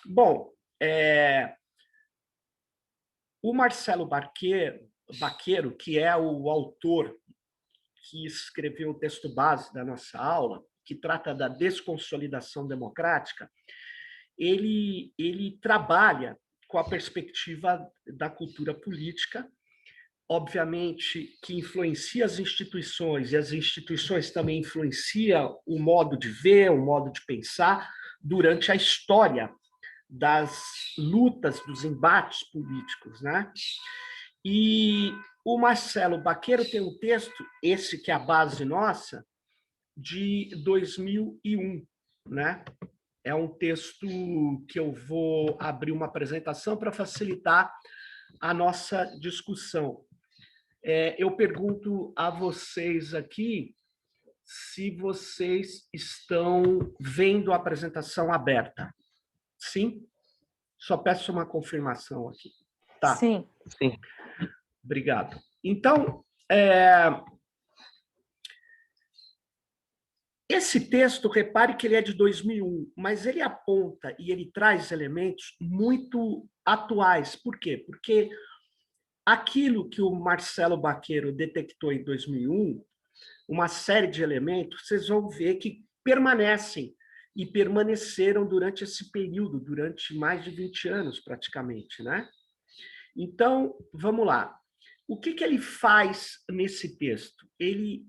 Bom, o Marcelo Baqueiro, que é o autor que escreveu o texto base da nossa aula, que trata da desconsolidação democrática, ele trabalha com a perspectiva da cultura política, obviamente que influencia as instituições, e as instituições também influenciam o modo de ver, o modo de pensar, durante a história das lutas, dos embates políticos, né? E o Marcelo Baqueiro tem um texto, esse que é a base nossa, de 2001, né? É um texto que eu vou abrir uma apresentação para facilitar a nossa discussão. Eu pergunto a vocês aqui se vocês estão vendo a apresentação aberta. Sim? Só peço uma confirmação aqui. Tá. Sim. Sim. Obrigado. Então, esse texto, repare que ele é de 2001, mas ele aponta e ele traz elementos muito atuais. Por quê? Porque aquilo que o Marcelo Baqueiro detectou em 2001, uma série de elementos, vocês vão ver que permanecem e permaneceram durante esse período, durante mais de 20 anos, praticamente, né? Então, vamos lá. O que ele faz nesse texto? Ele,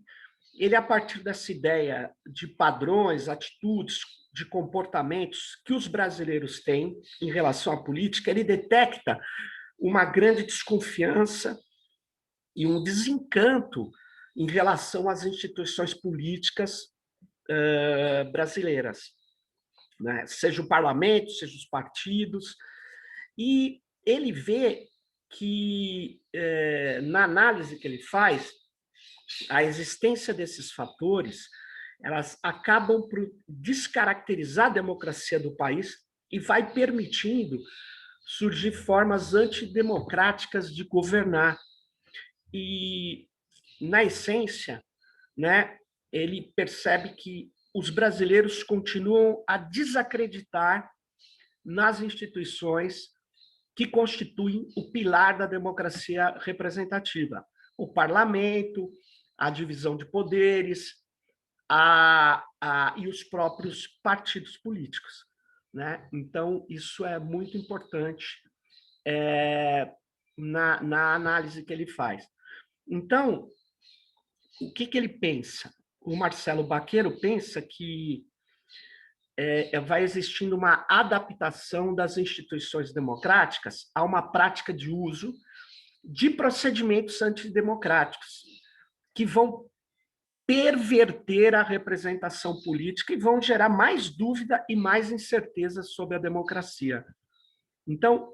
a partir dessa ideia de padrões, atitudes, de comportamentos que os brasileiros têm em relação à política, ele detecta uma grande desconfiança e um desencanto em relação às instituições políticas brasileiras, né? Seja o parlamento, seja os partidos. E ele vê que, na análise que ele faz, a existência desses fatores, elas acabam por descaracterizar a democracia do país e vai permitindo surgir formas antidemocráticas de governar. E, na essência, né, ele percebe que os brasileiros continuam a desacreditar nas instituições que constituem o pilar da democracia representativa. O parlamento, a divisão de poderes e os próprios partidos políticos, né? Então, isso é muito importante na análise que ele faz. Então, o que ele pensa? O Marcelo Baqueiro pensa que vai existindo uma adaptação das instituições democráticas a uma prática de uso de procedimentos antidemocráticos, que vão perverter a representação política e vão gerar mais dúvida e mais incerteza sobre a democracia. Então,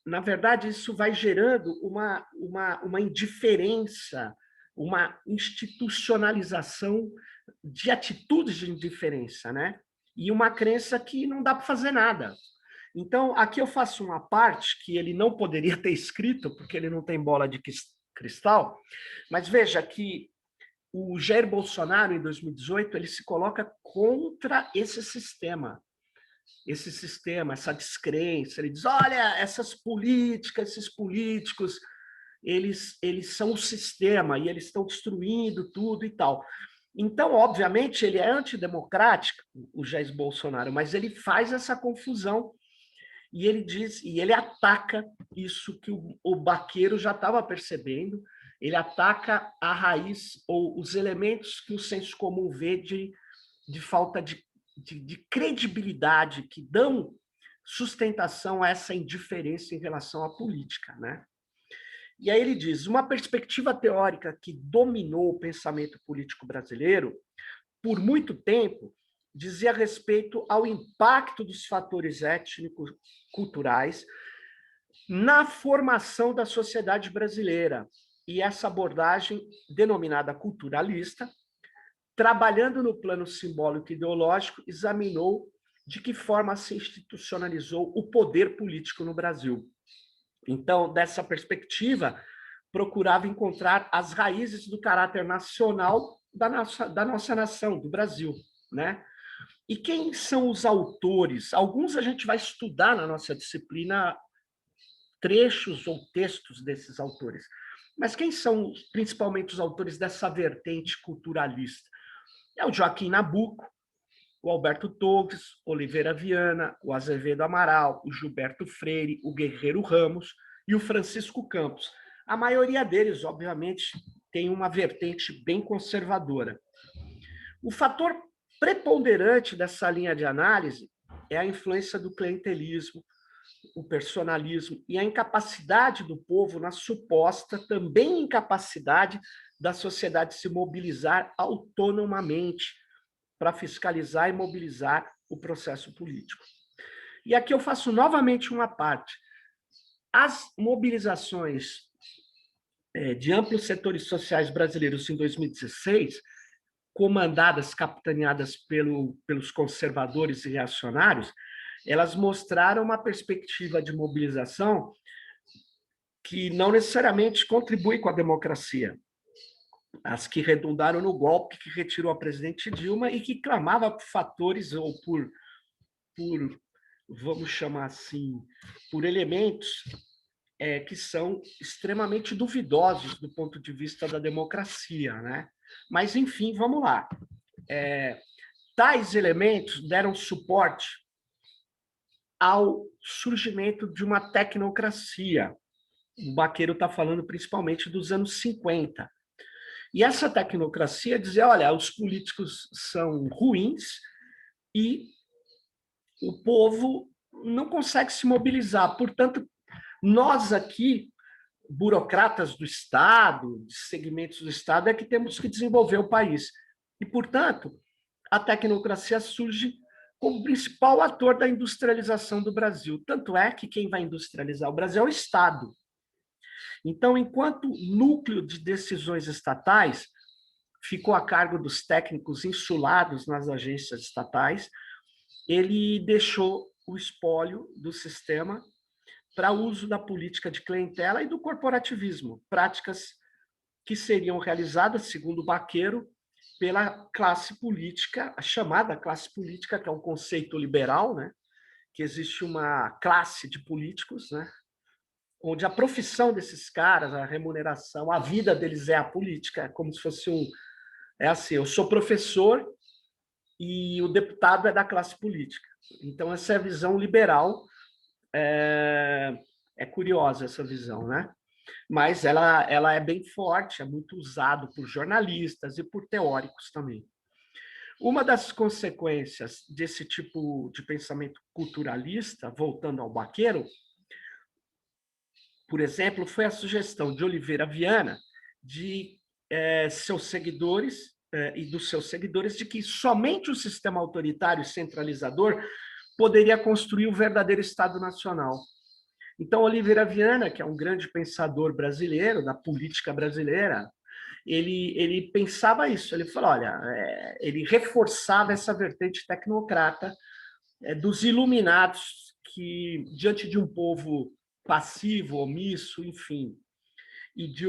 na verdade, isso vai gerando uma indiferença, uma institucionalização de atitudes de indiferença, né? E uma crença que não dá para fazer nada. Então, aqui eu faço uma parte que ele não poderia ter escrito, porque ele não tem bola de cristal, mas veja que o Jair Bolsonaro, em 2018, ele se coloca contra esse sistema, essa descrença. Ele diz, olha, essas políticas, esses políticos, eles são o sistema e eles estão destruindo tudo e tal. Então, obviamente, ele é antidemocrático, o Jair Bolsonaro, mas ele faz essa confusão e ele diz, e ele ataca isso que o Baqueiro já estava percebendo, ele ataca a raiz ou os elementos que o senso comum vê de falta de credibilidade, que dão sustentação a essa indiferença em relação à política, né? E aí ele diz, uma perspectiva teórica que dominou o pensamento político brasileiro por muito tempo dizia respeito ao impacto dos fatores étnicos, culturais na formação da sociedade brasileira. E essa abordagem, denominada culturalista, trabalhando no plano simbólico e ideológico, examinou de que forma se institucionalizou o poder político no Brasil. Então, dessa perspectiva, procurava encontrar as raízes do caráter nacional da nossa nação, do Brasil, né? E quem são os autores? Alguns a gente vai estudar na nossa disciplina trechos ou textos desses autores. Mas quem são principalmente os autores dessa vertente culturalista? É o Joaquim Nabuco, o Alberto Torres, Oliveira Viana, o Azevedo Amaral, o Gilberto Freire, o Guerreiro Ramos e o Francisco Campos. A maioria deles, obviamente, tem uma vertente bem conservadora. O fator preponderante dessa linha de análise é a influência do clientelismo, o personalismo e a incapacidade do povo na suposta também incapacidade da sociedade se mobilizar autonomamente para fiscalizar e mobilizar o processo político. E aqui eu faço novamente uma parte. As mobilizações de amplos setores sociais brasileiros em 2016, comandadas, capitaneadas pelos conservadores e reacionários, elas mostraram uma perspectiva de mobilização que não necessariamente contribui com a democracia. As que redundaram no golpe que retirou a presidente Dilma e que clamava por fatores ou por vamos chamar assim, por elementos que são extremamente duvidosos do ponto de vista da democracia, né? Mas, enfim, vamos lá. Tais elementos deram suporte ao surgimento de uma tecnocracia. O Baqueiro está falando principalmente dos anos 50. E essa tecnocracia dizia, olha, os políticos são ruins e o povo não consegue se mobilizar. Portanto, nós aqui, burocratas do Estado, de segmentos do Estado, é que temos que desenvolver o país. E, portanto, a tecnocracia surge como principal ator da industrialização do Brasil. Tanto é que quem vai industrializar o Brasil é o Estado. Então, enquanto núcleo de decisões estatais ficou a cargo dos técnicos insulados nas agências estatais, ele deixou o espólio do sistema para uso da política de clientela e do corporativismo, práticas que seriam realizadas, segundo Baqueiro, pela classe política, a chamada classe política, que é um conceito liberal, né? Que existe uma classe de políticos, né? Onde a profissão desses caras, a remuneração, a vida deles é a política, é como se fosse é assim, eu sou professor e o deputado é da classe política. Então, essa é a visão liberal, é curiosa essa visão, né? Mas ela é bem forte, é muito usado por jornalistas e por teóricos também. Uma das consequências desse tipo de pensamento culturalista, voltando ao Baqueiro, por exemplo, foi a sugestão de Oliveira Viana de seus seguidores e dos seus seguidores de que somente o sistema autoritário e centralizador poderia construir o verdadeiro Estado Nacional. Então, Oliveira Viana, que é um grande pensador brasileiro, da política brasileira, ele pensava isso, ele falou, olha, ele reforçava essa vertente tecnocrata dos iluminados que, diante de um povo passivo, omisso, enfim, e de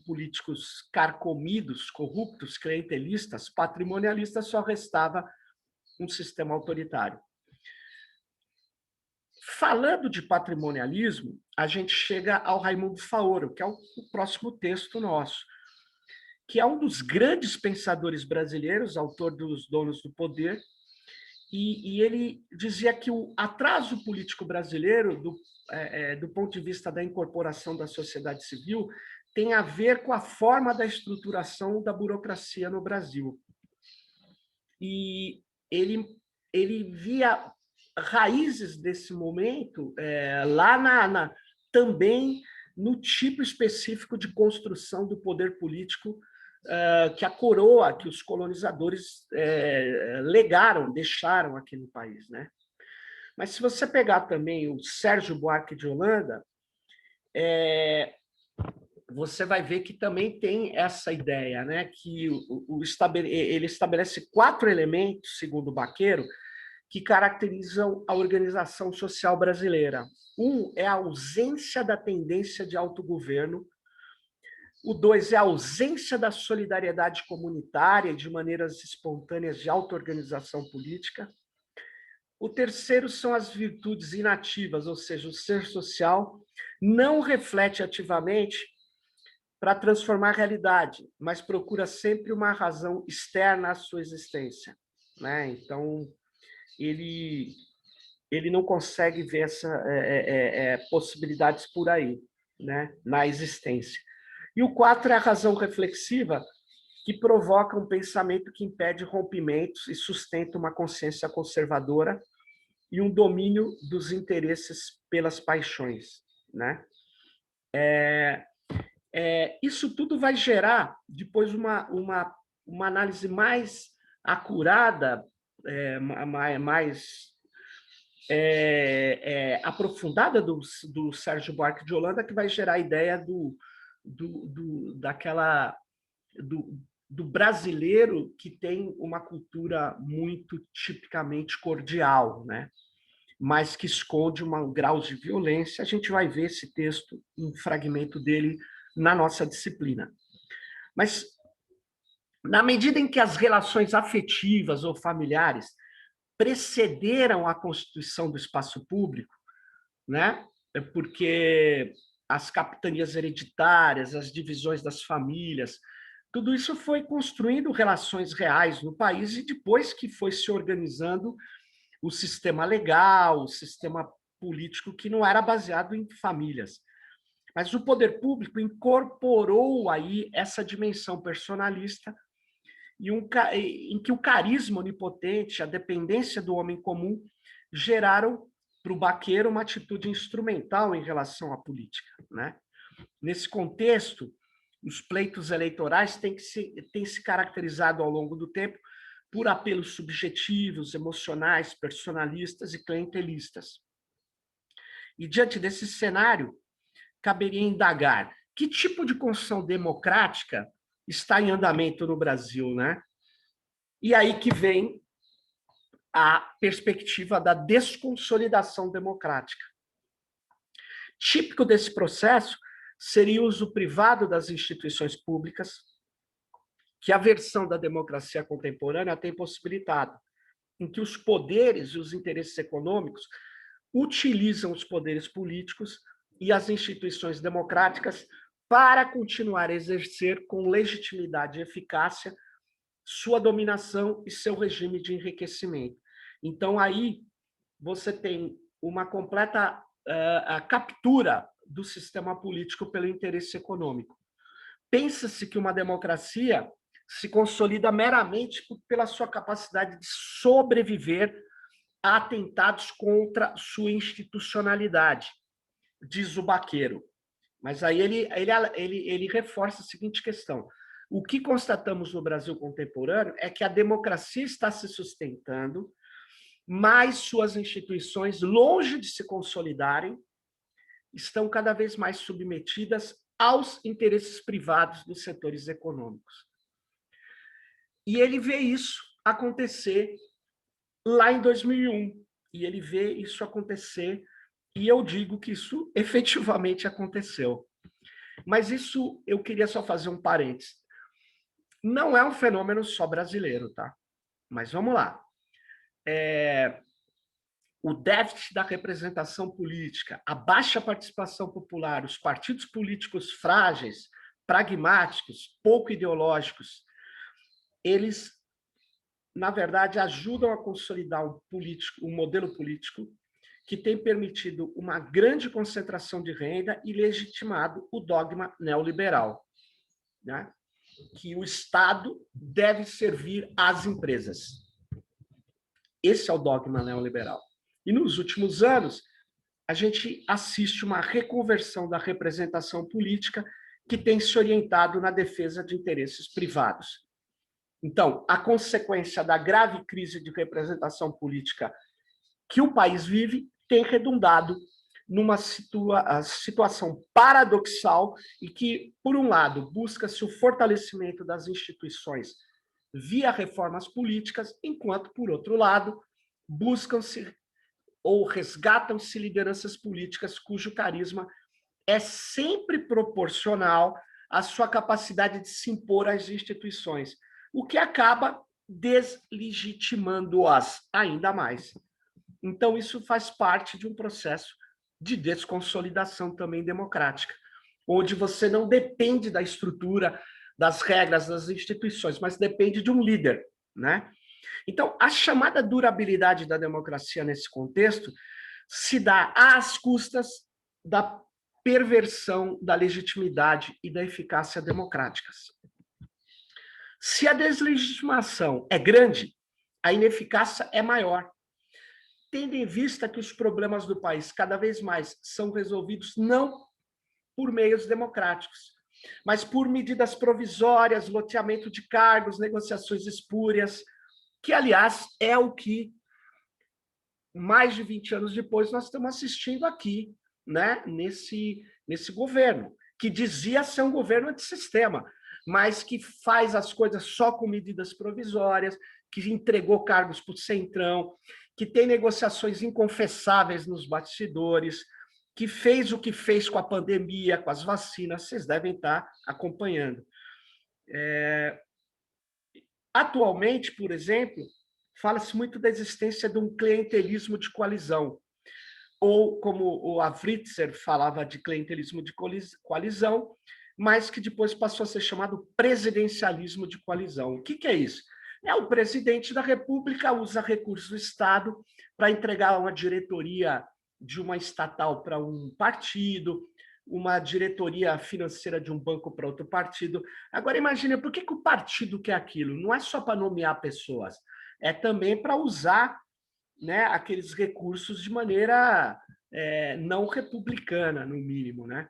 políticos carcomidos, corruptos, clientelistas, patrimonialistas, só restava um sistema autoritário. Falando de patrimonialismo, a gente chega ao Raimundo Faoro, que é o próximo texto nosso, que é um dos grandes pensadores brasileiros, autor dos Donos do Poder, e ele dizia que o atraso político brasileiro, do ponto de vista da incorporação da sociedade civil, tem a ver com a forma da estruturação da burocracia no Brasil. E ele via raízes desse momento lá também no tipo específico de construção do poder político que a coroa, que os colonizadores legaram, deixaram aqui no país, né? Mas se você pegar também o Sérgio Buarque de Holanda, você vai ver que também tem essa ideia, né? Que ele estabelece 4 elementos, segundo Baqueiro, que caracterizam a organização social brasileira. Um é a ausência da tendência de autogoverno, O 2 é a ausência da solidariedade comunitária de maneiras espontâneas de auto-organização política. O terceiro são as virtudes inativas, ou seja, o ser social não reflete ativamente para transformar a realidade, mas procura sempre uma razão externa à sua existência, né? Então, ele não consegue ver possibilidades por aí, né, na existência. E o 4 é a razão reflexiva, que provoca um pensamento que impede rompimentos e sustenta uma consciência conservadora e um domínio dos interesses pelas paixões, né? Isso tudo vai gerar depois uma análise mais acurada, mais aprofundada do Sérgio Buarque de Holanda, que vai gerar a ideia do brasileiro que tem uma cultura muito tipicamente cordial, né? Mas que esconde um grau de violência. A gente vai ver esse texto, um fragmento dele, na nossa disciplina. Mas, na medida em que as relações afetivas ou familiares precederam a constituição do espaço público, né? Porque as capitanias hereditárias, as divisões das famílias, tudo isso foi construindo relações reais no país e depois que foi se organizando o sistema legal, o sistema político que não era baseado em famílias. Mas o poder público incorporou aí essa dimensão personalista em que o carisma onipotente, a dependência do homem comum, geraram para o Baqueiro uma atitude instrumental em relação à política, né? Nesse contexto, os pleitos eleitorais têm se caracterizado ao longo do tempo por apelos subjetivos, emocionais, personalistas e clientelistas. E diante desse cenário, caberia indagar que tipo de construção democrática está em andamento no Brasil, né? E aí que vem a perspectiva da desconsolidação democrática. Típico desse processo seria o uso privado das instituições públicas, que a versão da democracia contemporânea tem possibilitado, em que os poderes e os interesses econômicos utilizam os poderes políticos e as instituições democráticas para continuar a exercer com legitimidade e eficácia sua dominação e seu regime de enriquecimento. Então, aí você tem uma completa captura do sistema político pelo interesse econômico. Pensa-se que uma democracia se consolida meramente pela sua capacidade de sobreviver a atentados contra sua institucionalidade, diz o Baqueiro. Mas aí ele reforça a seguinte questão: o que constatamos no Brasil contemporâneo é que a democracia está se sustentando, mas suas instituições, longe de se consolidarem, estão cada vez mais submetidas aos interesses privados dos setores econômicos. E ele vê isso acontecer lá em 2001. E ele vê isso acontecer, e eu digo que isso efetivamente aconteceu. Mas isso, eu queria só fazer um parênteses. Não é um fenômeno só brasileiro, tá? Mas vamos lá. O déficit da representação política, a baixa participação popular, os partidos políticos frágeis, pragmáticos, pouco ideológicos, eles, na verdade, ajudam a consolidar um modelo político que tem permitido uma grande concentração de renda e legitimado o dogma neoliberal, né? Que o Estado deve servir às empresas. Esse é o dogma neoliberal. E nos últimos anos, a gente assiste uma reconversão da representação política que tem se orientado na defesa de interesses privados. Então, a consequência da grave crise de representação política que o país vive tem redundado numa situação paradoxal e que, por um lado, busca-se o fortalecimento das instituições via reformas políticas, enquanto, por outro lado, buscam-se ou resgatam-se lideranças políticas cujo carisma é sempre proporcional a sua capacidade de se impor às instituições, o que acaba deslegitimando-as ainda mais. Então, isso faz parte de um processo de desconsolidação também democrática, onde você não depende da estrutura, das regras, das instituições, mas depende de um líder, né? Então, a chamada durabilidade da democracia nesse contexto se dá às custas da perversão da legitimidade e da eficácia democráticas. Se a deslegitimação é grande, a ineficácia é maior, tendo em vista que os problemas do país cada vez mais são resolvidos não por meios democráticos, mas por medidas provisórias, loteamento de cargos, negociações espúrias, que, aliás, é o que, mais de 20 anos depois, nós estamos assistindo aqui, né, nesse governo, que dizia ser um governo antissistema, mas que faz as coisas só com medidas provisórias, que entregou cargos para o Centrão, que tem negociações inconfessáveis nos bastidores, que fez o que fez com a pandemia, com as vacinas, vocês devem estar acompanhando. Atualmente, por exemplo, fala-se muito da existência de um clientelismo de coalizão, ou como o Avritzer falava de clientelismo de coalizão, mas que depois passou a ser chamado presidencialismo de coalizão. O que é isso? O presidente da República usa recursos do Estado para entregar uma diretoria de uma estatal para um partido, uma diretoria financeira de um banco para outro partido. Agora, imagine, por que o partido quer aquilo? Não é só para nomear pessoas, é também para usar, né, aqueles recursos de maneira não republicana, no mínimo, né?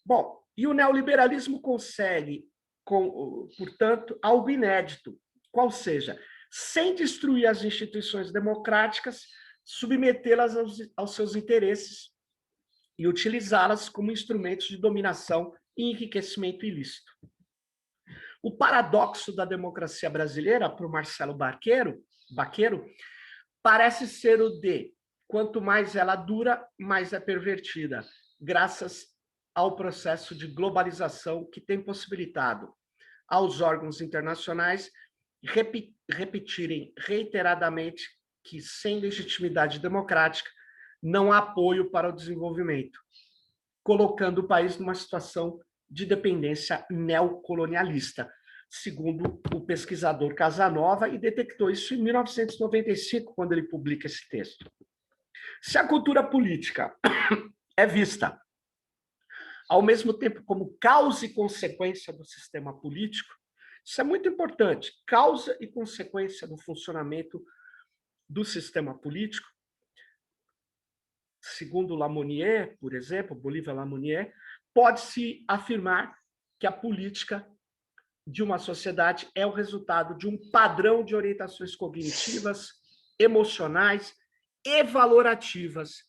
Bom, e o neoliberalismo consegue, portanto, algo inédito, qual seja, sem destruir as instituições democráticas, submetê-las aos seus interesses e utilizá-las como instrumentos de dominação e enriquecimento ilícito. O paradoxo da democracia brasileira, para o Marcelo Baqueiro, parece ser o de quanto mais ela dura, mais é pervertida, graças ao processo de globalização que tem possibilitado aos órgãos internacionais repetirem reiteradamente que, sem legitimidade democrática, não há apoio para o desenvolvimento, colocando o país numa situação de dependência neocolonialista, segundo o pesquisador Casanova, e detectou isso em 1995, quando ele publica esse texto. Se a cultura política é vista, ao mesmo tempo, como causa e consequência do sistema político, isso é muito importante, causa e consequência do funcionamento do sistema político. Segundo Lamonnier, por exemplo, Bolívar Lamonnier, pode-se afirmar que a política de uma sociedade é o resultado de um padrão de orientações cognitivas, emocionais e valorativas,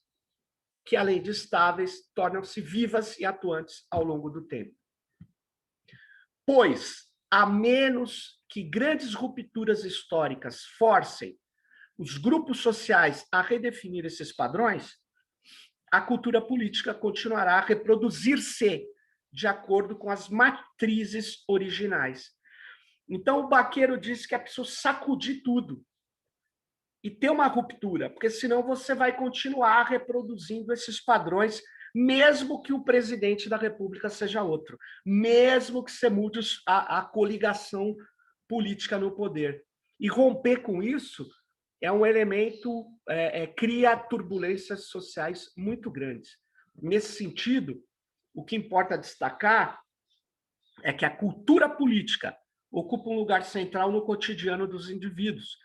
que, além de estáveis, tornam-se vivas e atuantes ao longo do tempo. Pois, a menos que grandes rupturas históricas forcem os grupos sociais a redefinir esses padrões, a cultura política continuará a reproduzir-se de acordo com as matrizes originais. Então, o Baqueiro disse que é preciso sacudir tudo e ter uma ruptura, porque senão você vai continuar reproduzindo esses padrões, mesmo que o presidente da República seja outro, mesmo que você mude a coligação política no poder. E romper com isso é um elemento, cria turbulências sociais muito grandes. Nesse sentido, o que importa destacar é que a cultura política ocupa um lugar central no cotidiano dos indivíduos,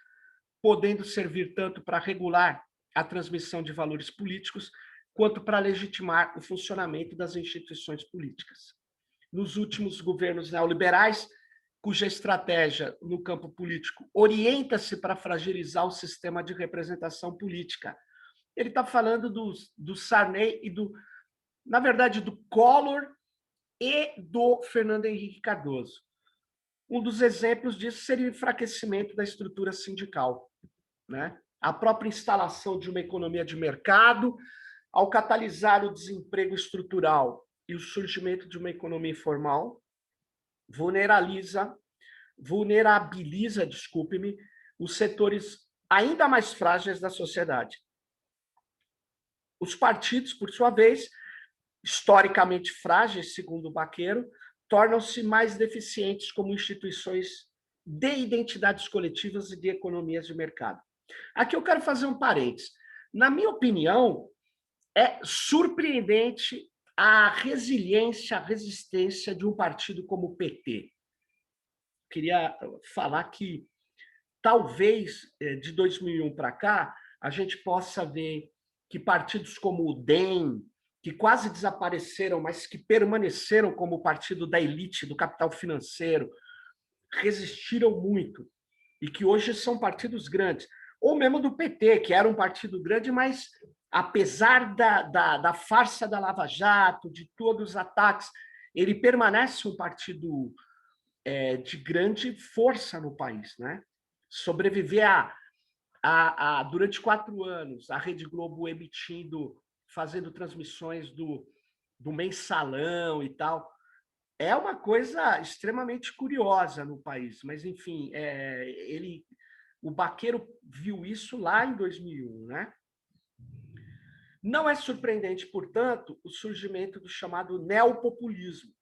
podendo servir tanto para regular a transmissão de valores políticos, quanto para legitimar o funcionamento das instituições políticas. Nos últimos governos neoliberais, cuja estratégia no campo político orienta-se para fragilizar o sistema de representação política. Ele está falando do Sarney e na verdade, do Collor e do Fernando Henrique Cardoso. Um dos exemplos disso seria o enfraquecimento da estrutura sindical, né? A própria instalação de uma economia de mercado, ao catalisar o desemprego estrutural e o surgimento de uma economia informal vulnerabiliza, desculpe-me, os setores ainda mais frágeis da sociedade. Os partidos, por sua vez, historicamente frágeis, segundo o Baqueiro, tornam-se mais deficientes como instituições de identidades coletivas e de economias de mercado. Aqui eu quero fazer um parênteses. Na minha opinião, é surpreendente a resiliência, a resistência de um partido como o PT. Queria falar que talvez de 2001 para cá a gente possa ver que partidos como o DEM, que quase desapareceram, mas que permaneceram como partido da elite, do capital financeiro, resistiram muito e que hoje são partidos grandes. Ou mesmo do PT, que era um partido grande, mas apesar da farsa da Lava Jato, de todos os ataques, ele permanece um partido de grande força no país, né? Sobreviver durante 4 anos, a Rede Globo emitindo, fazendo transmissões do mensalão e tal, é uma coisa extremamente curiosa no país. Mas, enfim, o Baqueiro viu isso lá em 2001, né? Não é surpreendente, portanto, o surgimento do chamado neopopulismo,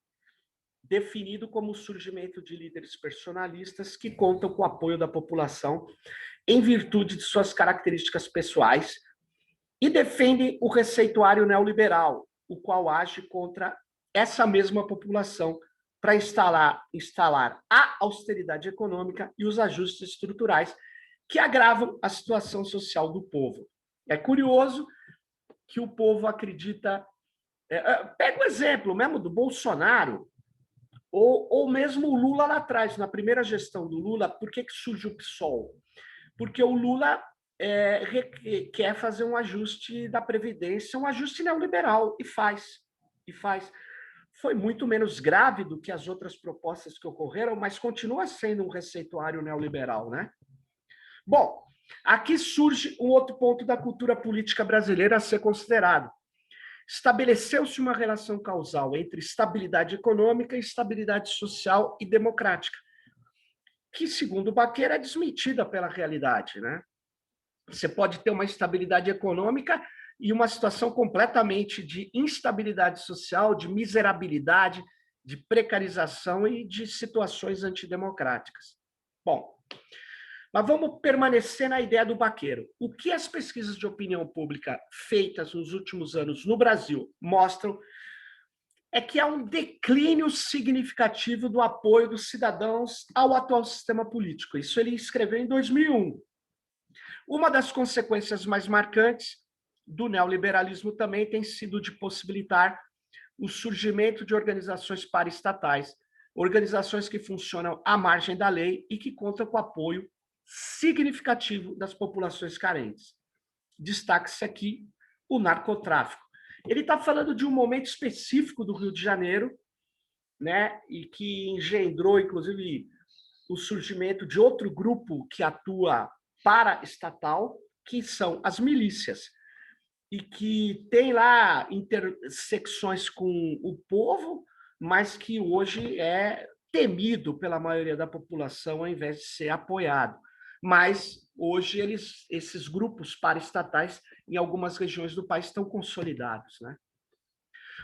definido como o surgimento de líderes personalistas que contam com o apoio da população em virtude de suas características pessoais e defendem o receituário neoliberal, o qual age contra essa mesma população para instalar a austeridade econômica e os ajustes estruturais que agravam a situação social do povo. É curioso que o povo acredita... pega o exemplo mesmo do Bolsonaro, ou mesmo o Lula lá atrás, na primeira gestão do Lula. Por que surge o PSOL? Porque o Lula quer fazer um ajuste da Previdência, um ajuste neoliberal, e faz. Foi muito menos grave do que as outras propostas que ocorreram, mas continua sendo um receituário neoliberal, né? Bom, aqui surge um outro ponto da cultura política brasileira a ser considerado. Estabeleceu-se uma relação causal entre estabilidade econômica, estabilidade social e democrática, que, segundo Baqueiro, é desmentida pela realidade, né? Você pode ter uma estabilidade econômica e uma situação completamente de instabilidade social, de miserabilidade, de precarização e de situações antidemocráticas. Bom, mas vamos permanecer na ideia do Baqueiro. O que as pesquisas de opinião pública feitas nos últimos anos no Brasil mostram é que há um declínio significativo do apoio dos cidadãos ao atual sistema político. Isso ele escreveu em 2001. Uma das consequências mais marcantes do neoliberalismo também tem sido de possibilitar o surgimento de organizações paraestatais, organizações que funcionam à margem da lei e que contam com apoio significativo das populações carentes. Destaque-se aqui o narcotráfico. Ele está falando de um momento específico do Rio de Janeiro, né, e que engendrou, inclusive, o surgimento de outro grupo que atua paraestatal, que são as milícias, e que tem lá intersecções com o povo, mas que hoje é temido pela maioria da população ao invés de ser apoiado. Mas hoje esses grupos paraestatais em algumas regiões do país estão consolidados, né?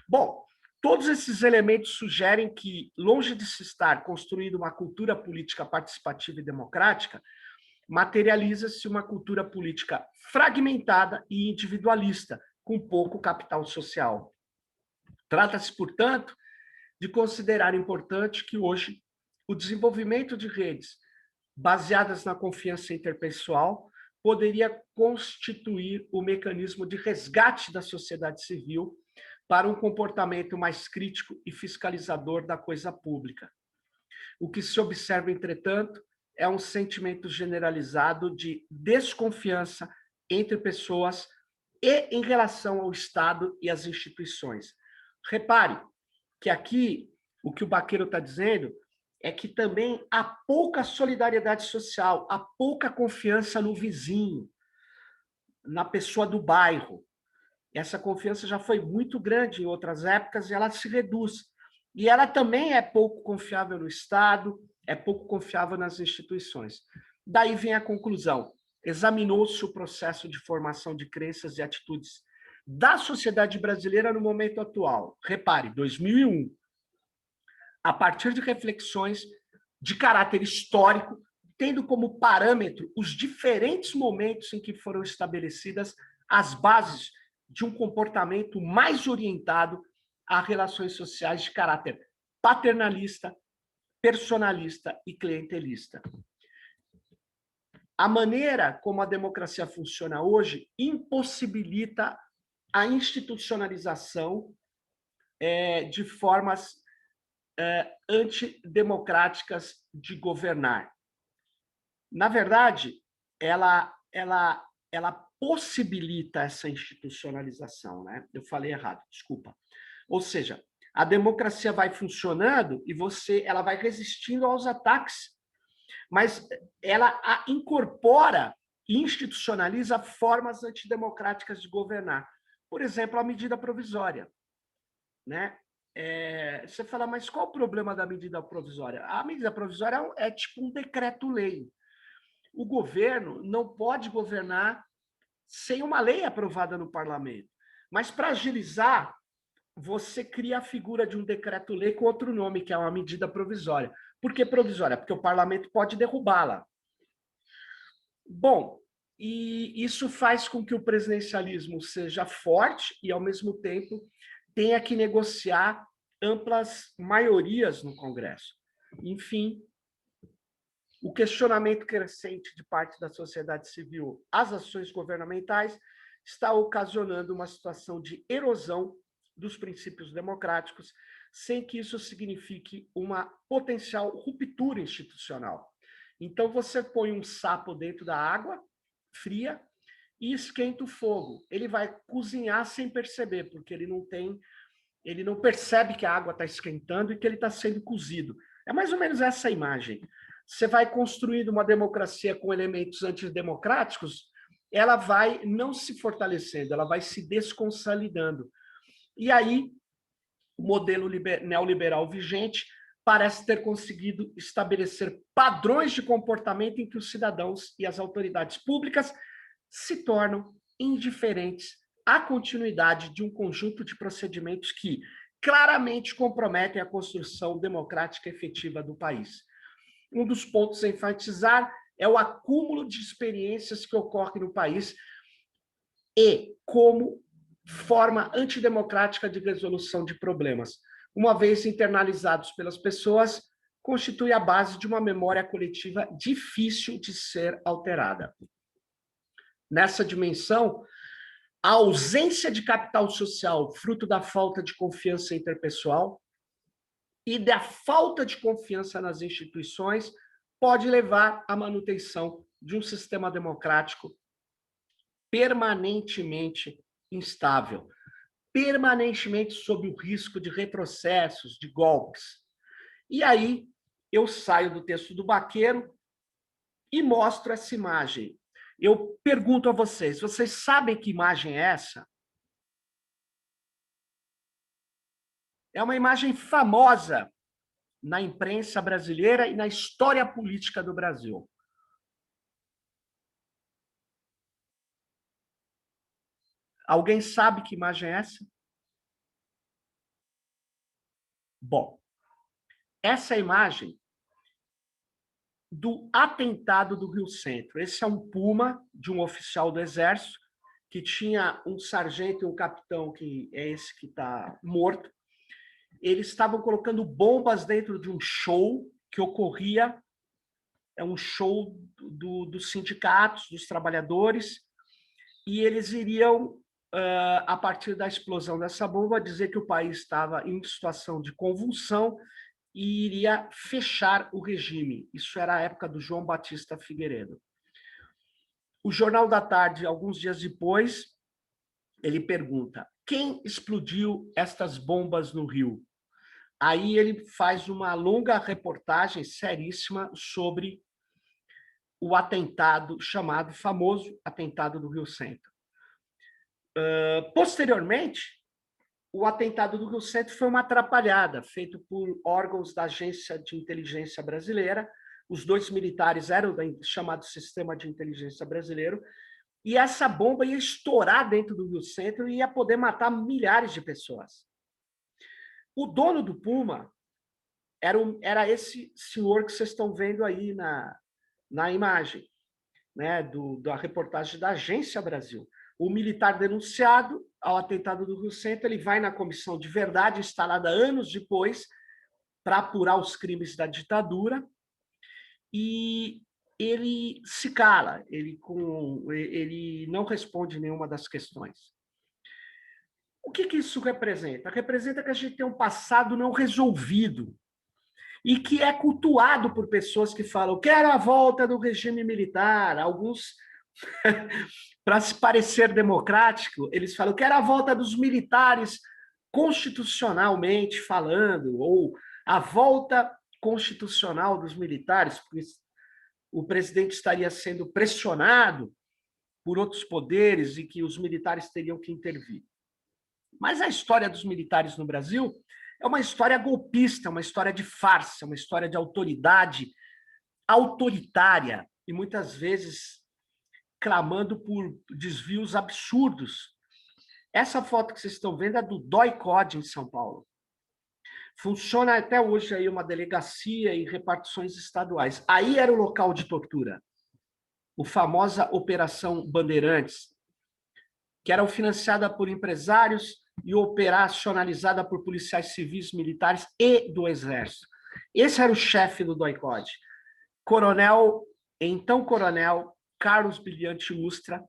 Bom, todos esses elementos sugerem que, longe de se estar construindo uma cultura política participativa e democrática, materializa-se uma cultura política fragmentada e individualista, com pouco capital social. Trata-se, portanto, de considerar importante que hoje o desenvolvimento de redes baseadas na confiança interpessoal poderia constituir o mecanismo de resgate da sociedade civil para um comportamento mais crítico e fiscalizador da coisa pública. O que se observa, entretanto, é um sentimento generalizado de desconfiança entre pessoas e em relação ao Estado e às instituições. Repare que aqui o que o Baqueiro está dizendo é que também há pouca solidariedade social, há pouca confiança no vizinho, na pessoa do bairro. Essa confiança já foi muito grande em outras épocas e ela se reduz. E ela também é pouco confiável no Estado, é pouco confiável nas instituições. Daí vem a conclusão. Examinou-se o processo de formação de crenças e atitudes da sociedade brasileira no momento atual. Repare, 2001. A partir de reflexões de caráter histórico, tendo como parâmetro os diferentes momentos em que foram estabelecidas as bases de um comportamento mais orientado a relações sociais de caráter paternalista, personalista e clientelista. A maneira como a democracia funciona hoje impossibilita a institucionalização de formas antidemocráticas de governar. Na verdade, ela possibilita essa institucionalização, né? Eu falei errado, desculpa. Ou seja, a democracia vai funcionando e ela vai resistindo aos ataques, mas ela incorpora e institucionaliza formas antidemocráticas de governar. Por exemplo, a medida provisória, né? Você fala, mas qual o problema da medida provisória? A medida provisória é tipo um decreto-lei. O governo não pode governar sem uma lei aprovada no parlamento. Mas, para agilizar, você cria a figura de um decreto-lei com outro nome, que é uma medida provisória. Por que provisória? Porque o parlamento pode derrubá-la. Bom, e isso faz com que o presidencialismo seja forte e, ao mesmo tempo, tenha que negociar amplas maiorias no Congresso. Enfim, o questionamento crescente de parte da sociedade civil às ações governamentais está ocasionando uma situação de erosão dos princípios democráticos, sem que isso signifique uma potencial ruptura institucional. Então, você põe um sapo dentro da água fria e esquenta o fogo. Ele vai cozinhar sem perceber, porque ele não percebe que a água está esquentando e que ele está sendo cozido. É mais ou menos essa imagem. Você vai construindo uma democracia com elementos antidemocráticos, ela vai não se fortalecendo, ela vai se desconsolidando. E aí, o modelo neoliberal vigente parece ter conseguido estabelecer padrões de comportamento em que os cidadãos e as autoridades públicas se tornam indiferentes à continuidade de um conjunto de procedimentos que claramente comprometem a construção democrática efetiva do país. Um dos pontos a enfatizar é o acúmulo de experiências que ocorre no país e como forma antidemocrática de resolução de problemas. Uma vez internalizados pelas pessoas, constitui a base de uma memória coletiva difícil de ser alterada. Nessa dimensão, a ausência de capital social, fruto da falta de confiança interpessoal e da falta de confiança nas instituições, pode levar à manutenção de um sistema democrático permanentemente instável, permanentemente sob o risco de retrocessos, de golpes. E aí eu saio do texto do Baqueiro e mostro essa imagem. Eu pergunto a vocês sabem que imagem é essa? É uma imagem famosa na imprensa brasileira e na história política do Brasil. Alguém sabe que imagem é essa? Bom, essa imagem do atentado do Rio Centro. Esse é um Puma de um oficial do Exército que tinha um sargento e um capitão, que é esse que está morto. Eles estavam colocando bombas dentro de um show que ocorria, um show dos sindicatos, dos trabalhadores, e eles iriam, a partir da explosão dessa bomba, dizer que o país estava em situação de convulsão e iria fechar o regime. Isso era a época do João Batista Figueiredo. O Jornal da Tarde, alguns dias depois, ele pergunta: quem explodiu estas bombas no Rio? Aí ele faz uma longa reportagem seríssima sobre o atentado chamado famoso atentado do Rio Centro. Posteriormente, o atentado do Rio Centro foi uma atrapalhada, feito por órgãos da Agência de Inteligência Brasileira. Os 2 militares eram do chamado Sistema de Inteligência Brasileiro, e essa bomba ia estourar dentro do Rio Centro e ia poder matar milhares de pessoas. O dono do Puma era esse senhor que vocês estão vendo aí na imagem, né, da reportagem da Agência Brasil. O militar denunciado ao atentado do Rio Centro, ele vai na comissão de verdade, instalada anos depois, para apurar os crimes da ditadura, e ele se cala, ele não responde nenhuma das questões. O que isso representa? Representa que a gente tem um passado não resolvido e que é cultuado por pessoas que falam: quero a volta do regime militar. Alguns, para se parecer democrático, eles falam: quero a volta dos militares constitucionalmente falando, ou a volta constitucional dos militares, porque o presidente estaria sendo pressionado por outros poderes e que os militares teriam que intervir. Mas a história dos militares no Brasil é uma história golpista, uma história de farsa, uma história de autoridade autoritária e muitas vezes clamando por desvios absurdos. Essa foto que vocês estão vendo é do DOI-CODE em São Paulo. Funciona até hoje aí uma delegacia e repartições estaduais. Aí era o local de tortura. A famosa Operação Bandeirantes, que era financiada por empresários e operacionalizada por policiais civis, militares e do Exército. Esse era o chefe do DOI-CODE. Então coronel Carlos Brilhante Ustra.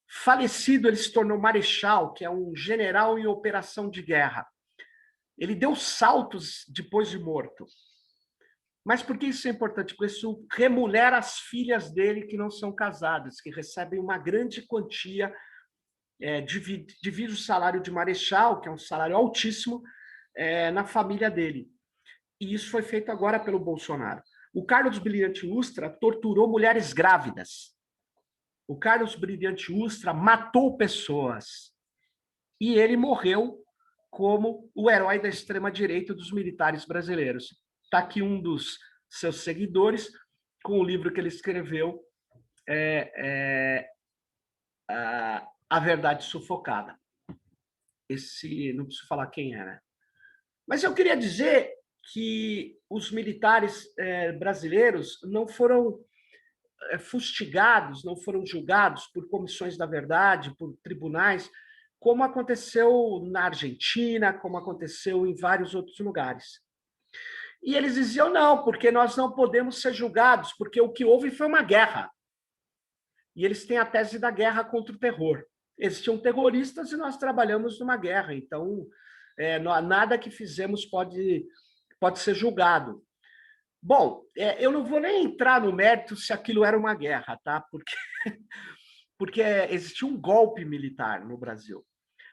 Falecido, ele se tornou marechal, que é um general em operação de guerra. Ele deu saltos depois de morto. Mas por que isso é importante? Porque isso remunera as filhas dele que não são casadas, que recebem uma grande quantia, divide o salário de marechal, que é um salário altíssimo, na família dele. E isso foi feito agora pelo Bolsonaro. O Carlos Brilhante Ustra torturou mulheres grávidas. O Carlos Brilhante Ustra matou pessoas. E ele morreu como o herói da extrema-direita dos militares brasileiros. Está aqui um dos seus seguidores, com o livro que ele escreveu, A Verdade Sufocada. Esse, não preciso falar quem é, né? Mas eu queria dizer que os militares brasileiros não foram fustigados, não foram julgados por comissões da verdade, por tribunais, como aconteceu na Argentina, como aconteceu em vários outros lugares. E eles diziam: não, porque nós não podemos ser julgados, porque o que houve foi uma guerra. E eles têm a tese da guerra contra o terror. Existiam terroristas e nós trabalhamos numa guerra, então nada que fizemos pode ser julgado. Bom, eu não vou nem entrar no mérito se aquilo era uma guerra, tá? Porque existia um golpe militar no Brasil.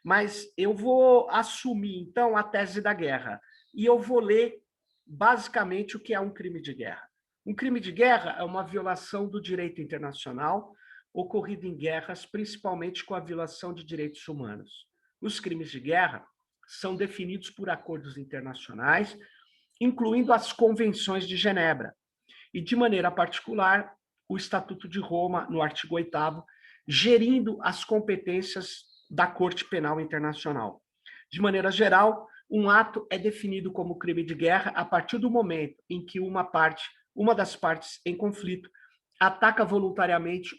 Mas eu vou assumir, então, a tese da guerra. E eu vou ler, basicamente, o que é um crime de guerra. Um crime de guerra é uma violação do direito internacional ocorrido em guerras, principalmente com a violação de direitos humanos. Os crimes de guerra são definidos por acordos internacionais, incluindo as convenções de Genebra, e, de maneira particular, o Estatuto de Roma, no artigo 8º, gerindo as competências da Corte Penal Internacional. De maneira geral, um ato é definido como crime de guerra a partir do momento em que uma das partes em conflito, ataca voluntariamente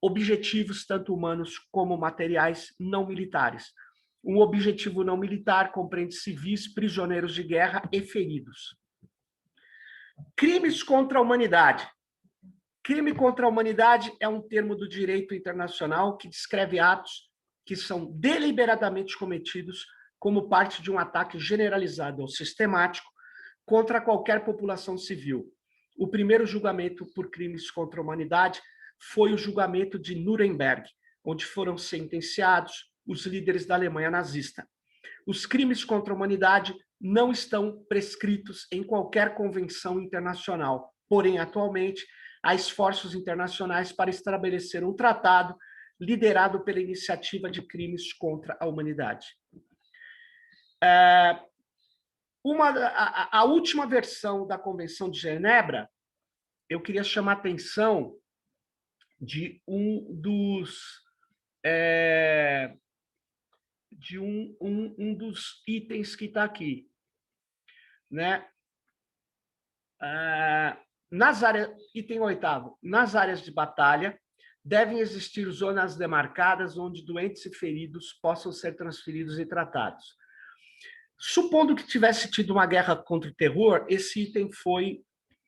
objetivos tanto humanos como materiais não militares. Um objetivo não militar compreende civis, prisioneiros de guerra e feridos. Crimes contra a humanidade. Crime contra a humanidade é um termo do direito internacional que descreve atos que são deliberadamente cometidos como parte de um ataque generalizado ou sistemático contra qualquer população civil. O primeiro julgamento por crimes contra a humanidade foi o julgamento de Nuremberg, onde foram sentenciados os líderes da Alemanha nazista. Os crimes contra a humanidade não estão prescritos em qualquer convenção internacional, porém, atualmente, há esforços internacionais para estabelecer um tratado liderado pela Iniciativa de Crimes contra a Humanidade. A última versão da Convenção de Genebra, eu queria chamar a atenção de um dos itens que está aqui, né? Item 8º. Nas áreas de batalha, devem existir zonas demarcadas onde doentes e feridos possam ser transferidos e tratados. Supondo que tivesse tido uma guerra contra o terror, esse item foi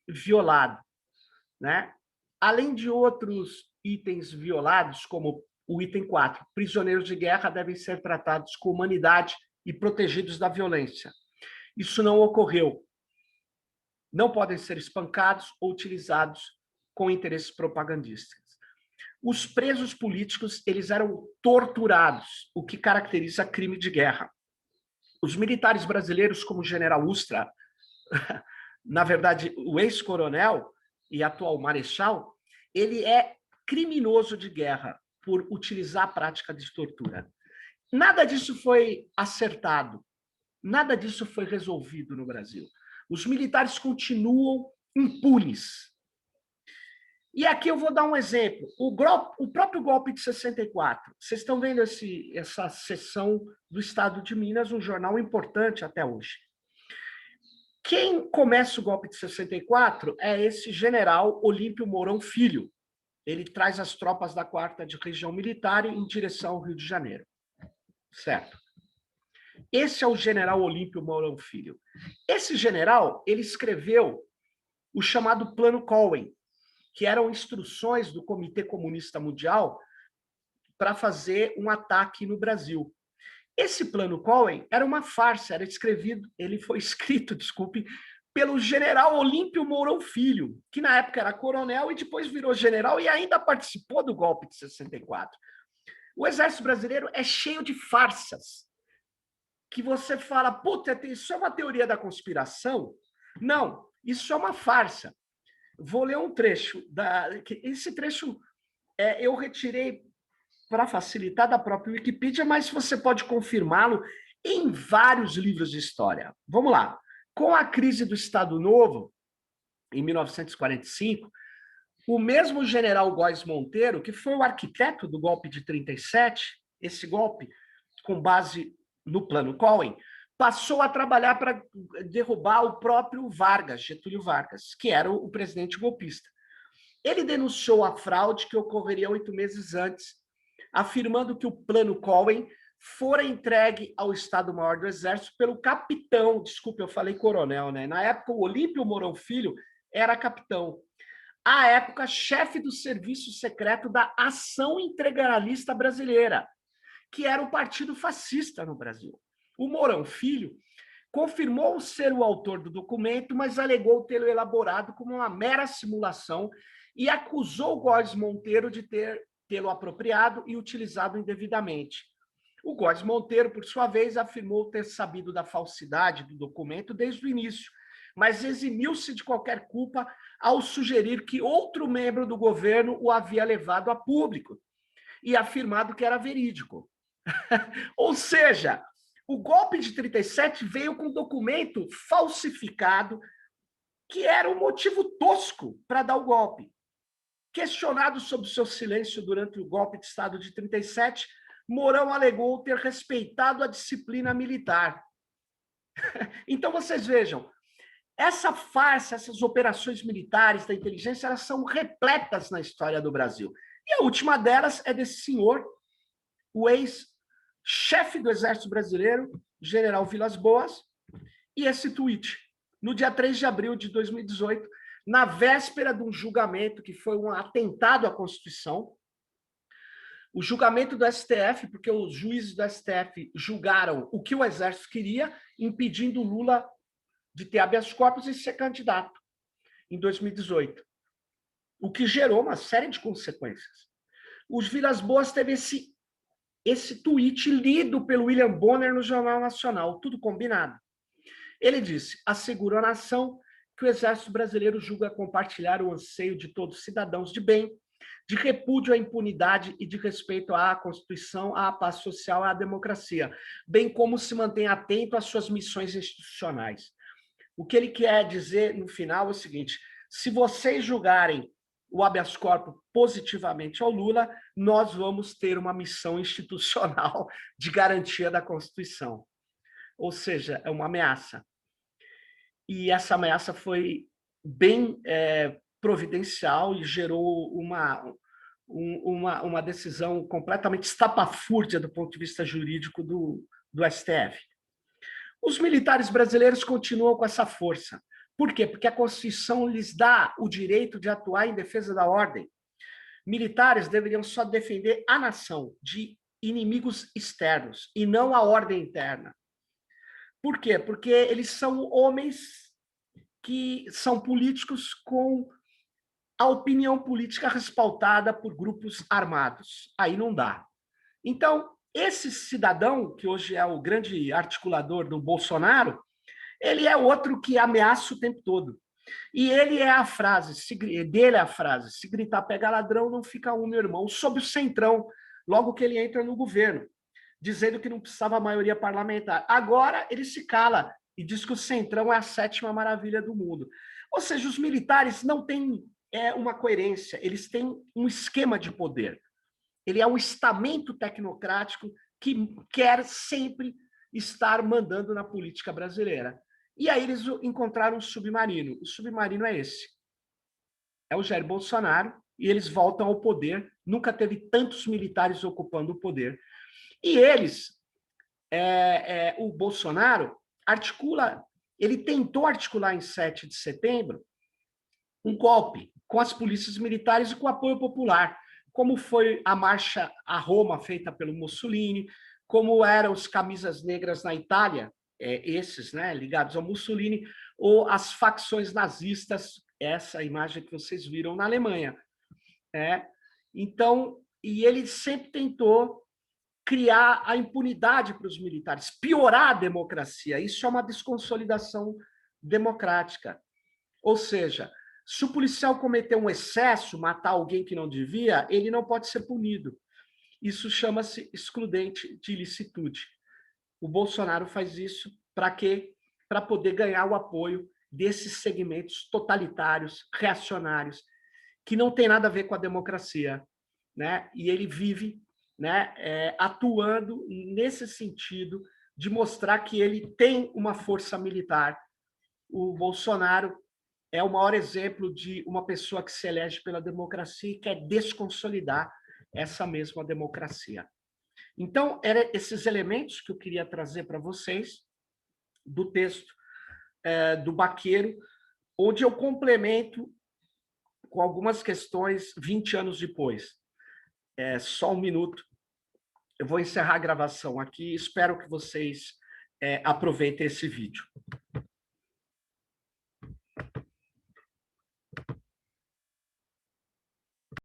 violado, né? Além de outros itens violados, como o item 4, prisioneiros de guerra devem ser tratados com humanidade e protegidos da violência. Isso não ocorreu. Não podem ser espancados ou utilizados com interesses propagandísticos. Os presos políticos, eles eram torturados, o que caracteriza crime de guerra. Os militares brasileiros, como o general Ustra, na verdade, o ex-coronel e atual marechal, ele é criminoso de guerra por utilizar a prática de tortura. Nada disso foi acertado, nada disso foi resolvido no Brasil. Os militares continuam impunes. E aqui eu vou dar um exemplo. O próprio golpe de 64. Vocês estão vendo essa seção do Estado de Minas, um jornal importante até hoje. Quem começa o golpe de 64 é esse general Olímpio Mourão Filho. Ele traz as tropas da 4ª de Região Militar em direção ao Rio de Janeiro. Certo? Esse é o general Olímpio Mourão Filho. Esse general, ele escreveu o chamado Plano Cohen, que eram instruções do Comitê Comunista Mundial para fazer um ataque no Brasil. Esse Plano Cohen era uma farsa, ele foi escrito, pelo general Olímpio Mourão Filho, que na época era coronel e depois virou general e ainda participou do golpe de 64. O Exército Brasileiro é cheio de farsas, que você fala, puta, isso é uma teoria da conspiração? Não, isso é uma farsa. Vou ler um trecho. Esse trecho eu retirei para facilitar da própria Wikipedia, mas você pode confirmá-lo em vários livros de história. Vamos lá. Com a crise do Estado Novo, em 1945, o mesmo general Góes Monteiro, que foi o arquiteto do golpe de 37, esse golpe com base no Plano Cohen, passou a trabalhar para derrubar o próprio Vargas, Getúlio Vargas, que era o presidente golpista. Ele denunciou a fraude que ocorreria 8 meses antes, afirmando que o Plano Cohen fora entregue ao Estado-Maior do Exército pelo capitão, desculpe, eu falei coronel, né? Na época, o Olímpio Mourão Filho era capitão. À época, chefe do serviço secreto da Ação Integralista Brasileira, que era o partido fascista no Brasil. O Mourão Filho confirmou ser o autor do documento, mas alegou tê-lo elaborado como uma mera simulação e acusou Góes Monteiro de tê-lo apropriado e utilizado indevidamente. O Góes Monteiro, por sua vez, afirmou ter sabido da falsidade do documento desde o início, mas eximiu-se de qualquer culpa ao sugerir que outro membro do governo o havia levado a público e afirmado que era verídico. Ou seja, o golpe de 37 veio com um documento falsificado que era um motivo tosco para dar o golpe. Questionado sobre seu silêncio durante o golpe de Estado de 37, Mourão alegou ter respeitado a disciplina militar. Então, vocês vejam, essa farsa, essas operações militares da inteligência, elas são repletas na história do Brasil. E a última delas é desse senhor, o ex-chefe do Exército Brasileiro, general Vilas Boas, e esse tweet, no dia 3 de abril de 2018, na véspera de um julgamento que foi um atentado à Constituição, o julgamento do STF, porque os juízes do STF julgaram o que o Exército queria, impedindo Lula de ter habeas corpus e ser candidato em 2018, o que gerou uma série de consequências. Os Vilas Boas teve esse tweet lido pelo William Bonner no Jornal Nacional, tudo combinado. Ele disse, assegurou à nação que o Exército Brasileiro julga compartilhar o anseio de todos os cidadãos de bem de repúdio à impunidade e de respeito à Constituição, à paz social, à democracia, bem como se mantém atento às suas missões institucionais. O que ele quer dizer no final é o seguinte: se vocês julgarem o habeas corpus positivamente ao Lula, nós vamos ter uma missão institucional de garantia da Constituição. Ou seja, é uma ameaça. E essa ameaça foi bem providencial e gerou uma decisão completamente estapafúrdia do ponto de vista jurídico do STF. Os militares brasileiros continuam com essa força. Por quê? Porque a Constituição lhes dá o direito de atuar em defesa da ordem. Militares deveriam só defender a nação de inimigos externos e não a ordem interna. Por quê? Porque eles são homens que são políticos com a opinião política respaldada por grupos armados. Aí não dá. Então, esse cidadão, que hoje é o grande articulador do Bolsonaro, ele é outro que ameaça o tempo todo. E ele é a frase, dele é a frase: se gritar pega ladrão, não fica um, meu irmão, sob o centrão, logo que ele entra no governo, dizendo que não precisava maioria parlamentar. Agora ele se cala e diz que o centrão é a sétima maravilha do mundo. Ou seja, os militares não têm uma coerência, eles têm um esquema de poder. Ele é um estamento tecnocrático que quer sempre estar mandando na política brasileira. E aí eles encontraram um submarino. O submarino é esse. É o Jair Bolsonaro, e eles voltam ao poder. Nunca teve tantos militares ocupando o poder. E eles, o Bolsonaro, ele tentou articular em 7 de setembro um golpe com as polícias militares e com o apoio popular, como foi a marcha a Roma feita pelo Mussolini, como eram os camisas negras na Itália, esses, né, ligados ao Mussolini, ou as facções nazistas, essa imagem que vocês viram na Alemanha. Então, e ele sempre tentou criar a impunidade para os militares, piorar a democracia. Isso é uma desconsolidação democrática. Ou seja, se o policial cometer um excesso, matar alguém que não devia, ele não pode ser punido. Isso chama-se excludente de ilicitude. O Bolsonaro faz isso para quê? Para poder ganhar o apoio desses segmentos totalitários, reacionários, que não tem nada a ver com a democracia, né? E ele vive, né, atuando nesse sentido de mostrar que ele tem uma força militar. O Bolsonaro é o maior exemplo de uma pessoa que se elege pela democracia e quer desconsolidar essa mesma democracia. Então, eram esses elementos que eu queria trazer para vocês do texto do Baqueiro, onde eu complemento com algumas questões 20 anos depois. Só um minuto. Eu vou encerrar a gravação aqui. Espero que vocês aproveitem esse vídeo.